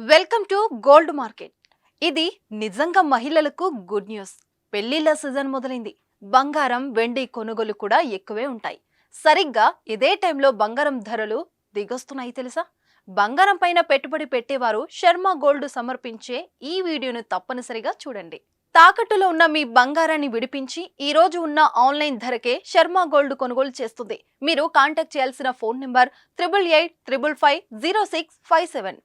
Welcome to gold market. ఇది నిజంగా మహిళలకు గుడ్ న్యూస్. పెళ్లిళ్ళ సీజన్ మొదలైంది. బంగారం వెండి కొనుగోలు కూడా ఎక్కువే ఉంటాయి. సరిగ్గా ఇదే టైంలో బంగారం ధరలు దిగొస్తున్నాయి తెలుసా? బంగారం పైన పెట్టుబడి పెట్టేవారు శర్మ గోల్డ్ సమర్పించే ఈ వీడియోను తప్పనిసరిగా చూడండి. తాకట్టులో ఉన్న మీ బంగారాన్ని విడిపించి ఈ రోజు ఉన్న ఆన్లైన్ ధరకే శర్మ గోల్డ్ కొనుగోలు చేస్తుంది. మీరు కాంటాక్ట్ చేయాల్సిన ఫోన్ నెంబర్ 8885550657.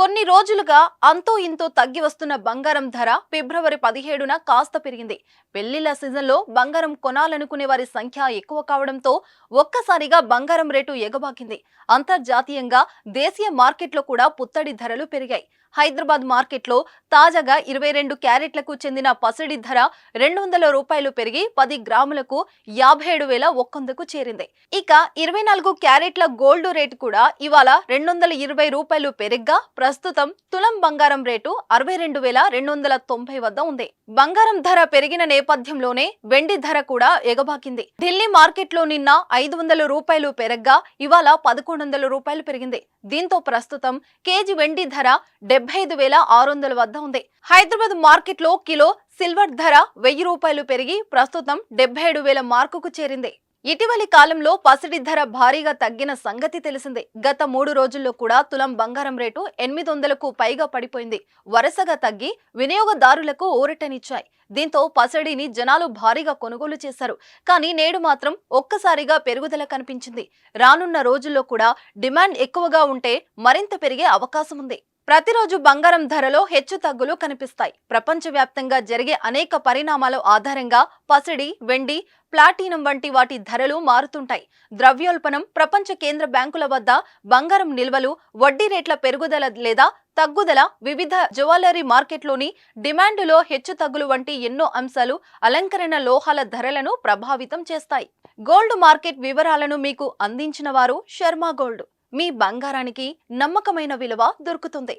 కొన్ని రోజులుగా అంతో ఇంతో తగ్గి వస్తున్న బంగారం ధర ఫిబ్రవరి 17న కాస్త పెరిగింది. పెళ్లిళ్ల సీజన్లో బంగారం కొనాలనుకునే వారి సంఖ్య ఎక్కువ కావడంతో ఒక్కసారిగా బంగారం రేటు ఎగబాకింది. అంతర్జాతీయంగా దేశీయ మార్కెట్లో కూడా పుత్తడి ధరలు పెరిగాయి. హైదరాబాద్ మార్కెట్లో తాజాగా 22 క్యారెట్లకు చెందిన పసిడి ధర ₹200 పెరిగి 10 గ్రాములకు 57,100కు చేరింది. ఇక 24 క్యారెట్ల గోల్డ్ రేటు కూడా ఇవాళ ₹220 పెరిగ్గా ప్రస్తుతం తులం బంగారం రేటు 62,290 వద్ద ఉంది. బంగారం ధర పెరిగిన నేపథ్యంలోనే వెండి ధర కూడా ఎగబాకింది. ఢిల్లీ మార్కెట్లో నిన్న ₹500 పెరగ్గా ఇవాళ ₹1,100 పెరిగింది. దీంతో ప్రస్తుతం కేజీ వెండి ధర 75,600 వద్ద ఉంది. హైదరాబాద్ మార్కెట్లో కిలో సిల్వర్ ధర ₹1,000 పెరిగి ప్రస్తుతం 77,000 మార్కుకు చేరింది. ఇటీవలి కాలంలో పసిడి ధర భారీగా తగ్గిన సంగతి తెలిసిందే. గత 3 రోజుల్లో కూడా తులం బంగారం రేటు 800కు పైగా పడిపోయింది. వరుసగా తగ్గి వినియోగదారులకు ఊరటనిచ్చాయి. దీంతో పసిడిని జనాలు భారీగా కొనుగోలు చేశారు. కానీ నేడు మాత్రం ఒక్కసారిగా పెరుగుదల కనిపించింది. రానున్న రోజుల్లో కూడా డిమాండ్ ఎక్కువగా ఉంటే మరింత పెరిగే అవకాశం ఉంది. ప్రతిరోజు బంగారం ధరలో హెచ్చు తగ్గులు కనిపిస్తాయి. ప్రపంచవ్యాప్తంగా జరిగే అనేక పరిణామాల ఆధారంగా పసిడి, వెండి, ప్లాటినం వంటి వాటి ధరలు మారుతుంటాయి. ద్రవ్యోల్బణం, ప్రపంచ కేంద్ర బ్యాంకుల వద్ద బంగారం నిల్వలు, వడ్డీ రేట్ల పెరుగుదల లేదా తగ్గుదల, వివిధ జ్యువెలరీ మార్కెట్లోని డిమాండ్లో హెచ్చు తగ్గులు వంటి ఎన్నో అంశాలు అలంకరణ లోహాల ధరలను ప్రభావితం చేస్తాయి. గోల్డ్ మార్కెట్ వివరాలను మీకు అందించిన వారు శర్మ గోల్డ్. మీ బంగారానికి నమ్మకమైన విలువ దొరుకుతుంది.